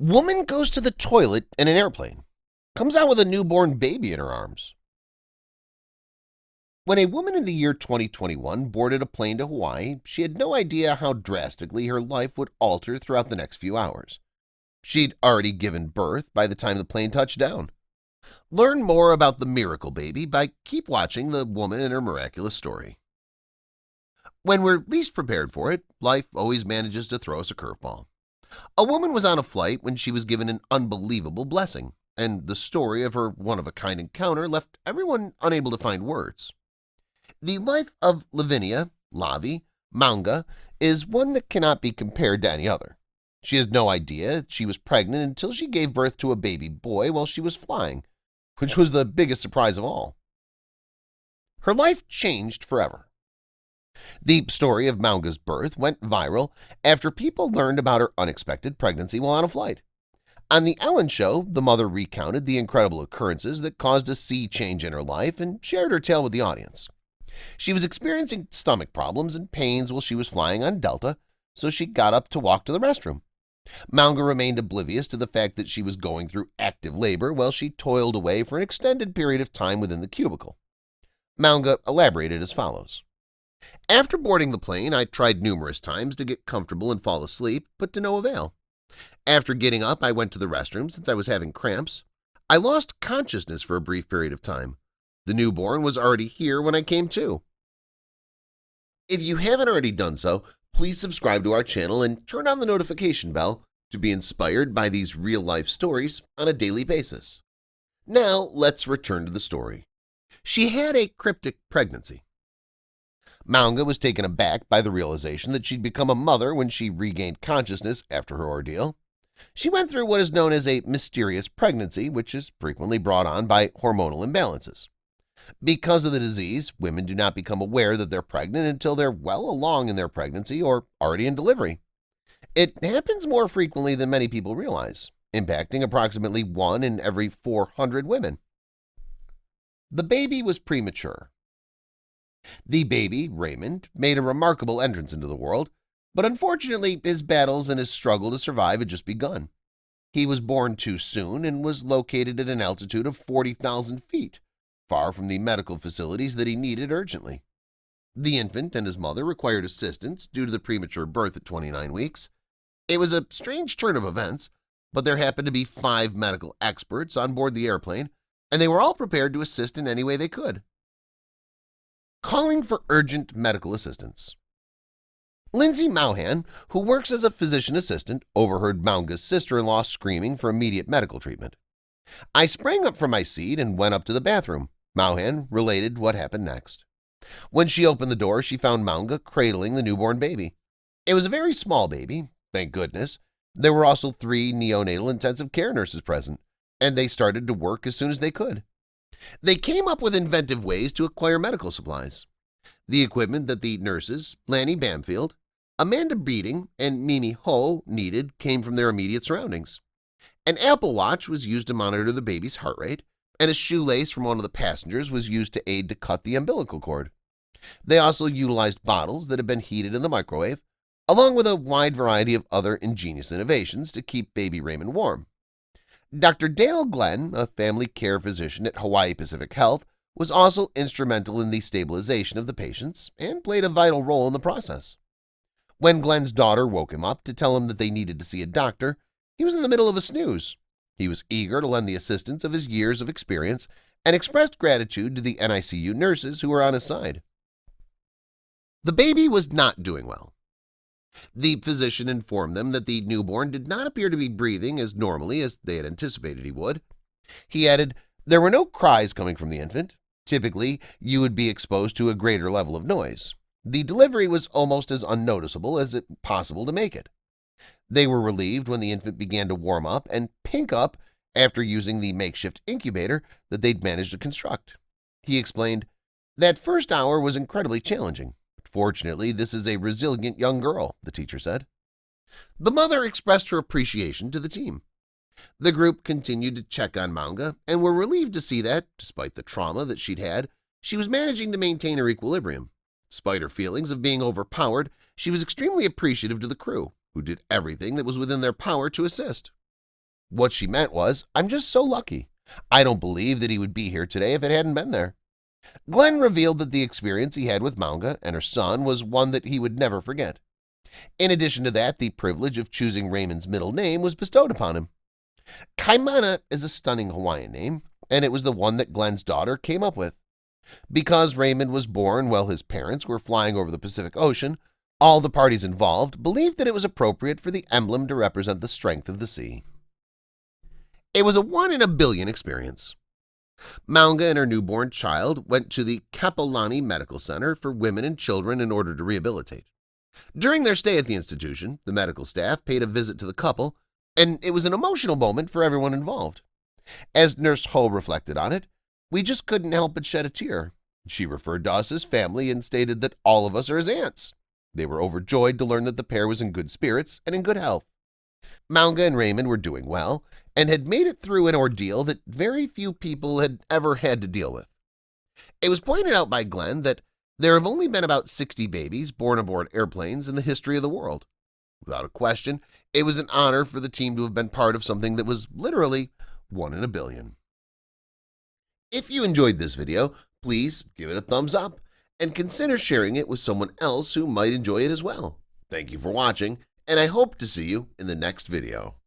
Woman goes to the toilet in an airplane. Comes out with a newborn baby in her arms. When a woman in the year 2021 boarded a plane to Hawaii, she had no idea how drastically her life would alter throughout the next few hours. She'd already given birth by the time the plane touched down. Learn more about the miracle baby by keep watching the woman and her miraculous story. When we're least prepared for it, life always manages to throw us a curveball. A woman was on a flight when she was given an unbelievable blessing, and the story of her one-of-a-kind encounter left everyone unable to find words. The life of Lavi Manga is one that cannot be compared to any other. She has no idea she was pregnant until she gave birth to a baby boy while she was flying, which was the biggest surprise of all. Her life changed forever. The story of Manga's birth went viral after people learned about her unexpected pregnancy while on a flight. On The Ellen Show, the mother recounted the incredible occurrences that caused a sea change in her life and shared her tale with the audience. She was experiencing stomach problems and pains while she was flying on Delta, so she got up to walk to the restroom. Manga remained oblivious to the fact that she was going through active labor while she toiled away for an extended period of time within the cubicle. Manga elaborated as follows. After boarding the plane, I tried numerous times to get comfortable and fall asleep, but to no avail. After getting up, I went to the restroom since I was having cramps. I lost consciousness for a brief period of time. The newborn was already here when I came to. If you haven't already done so, please subscribe to our channel and turn on the notification bell to be inspired by these real-life stories on a daily basis. Now, let's return to the story. She had a cryptic pregnancy. Manga was taken aback by the realization that she'd become a mother when she regained consciousness after her ordeal. She went through what is known as a mysterious pregnancy, which is frequently brought on by hormonal imbalances. Because of the disease, women do not become aware that they're pregnant until they're well along in their pregnancy or already in delivery. It happens more frequently than many people realize, impacting approximately 1 in every 400 women. The baby was premature. The baby, Raymond, made a remarkable entrance into the world, but unfortunately his battles and his struggle to survive had just begun. He was born too soon and was located at an altitude of 40,000 feet, far from the medical facilities that he needed urgently. The infant and his mother required assistance due to the premature birth at 29 weeks. It was a strange turn of events, but there happened to be 5 medical experts on board the airplane, and they were all prepared to assist in any way they could. Calling for urgent medical assistance. Lindsay Mauhan, who works as a physician assistant, overheard Manga's sister-in-law screaming for immediate medical treatment. I sprang up from my seat and went up to the bathroom. Mauhan related what happened next. When she opened the door, she found Manga cradling the newborn baby. It was a very small baby, thank goodness. There were also 3 neonatal intensive care nurses present, and they started to work as soon as they could. They came up with inventive ways to acquire medical supplies. The equipment that the nurses, Lanny Bamfield, Amanda Beating, and Mimi Ho needed came from their immediate surroundings. An Apple Watch was used to monitor the baby's heart rate, and a shoelace from one of the passengers was used to aid to cut the umbilical cord. They also utilized bottles that had been heated in the microwave, along with a wide variety of other ingenious innovations to keep baby Raymond warm. Dr. Dale Glenn, a family care physician at Hawaii Pacific Health, was also instrumental in the stabilization of the patients and played a vital role in the process. When Glenn's daughter woke him up to tell him that they needed to see a doctor, he was in the middle of a snooze. He was eager to lend the assistance of his years of experience and expressed gratitude to the NICU nurses who were on his side. The baby was not doing well. The physician informed them that the newborn did not appear to be breathing as normally as they had anticipated he would. He added, there were no cries coming from the infant. Typically, you would be exposed to a greater level of noise. The delivery was almost as unnoticeable as it possible to make it. They were relieved when the infant began to warm up and pink up after using the makeshift incubator that they'd managed to construct. He explained, that first hour was incredibly challenging. Fortunately, this is a resilient young girl, the teacher said. The mother expressed her appreciation to the team. The group continued to check on Manga and were relieved to see that, despite the trauma that she'd had, she was managing to maintain her equilibrium. Despite her feelings of being overpowered, she was extremely appreciative to the crew, who did everything that was within their power to assist. What she meant was, I'm just so lucky. I don't believe that he would be here today if it hadn't been there. Glenn revealed that the experience he had with Manga and her son was one that he would never forget. In addition to that, the privilege of choosing Raymond's middle name was bestowed upon him. Kaimana is a stunning Hawaiian name, and it was the one that Glenn's daughter came up with. Because Raymond was born while his parents were flying over the Pacific Ocean, all the parties involved believed that it was appropriate for the emblem to represent the strength of the sea. It was a 1 in a billion experience. Maunga and her newborn child went to the Kapolani Medical Center for Women and Children in order to rehabilitate. During their stay at the institution, the medical staff paid a visit to the couple, and it was an emotional moment for everyone involved. As Nurse Ho reflected on it, we just couldn't help but shed a tear. She referred to us as family and stated that all of us are his aunts. They were overjoyed to learn that the pair was in good spirits and in good health. Maunga and Raymond were doing well and had made it through an ordeal that very few people had ever had to deal with. It was pointed out by Glenn that there have only been about 60 babies born aboard airplanes in the history of the world. Without a question, it was an honor for the team to have been part of something that was literally 1 in a billion. If you enjoyed this video, please give it a thumbs up and consider sharing it with someone else who might enjoy it as well. Thank you for watching, and I hope to see you in the next video.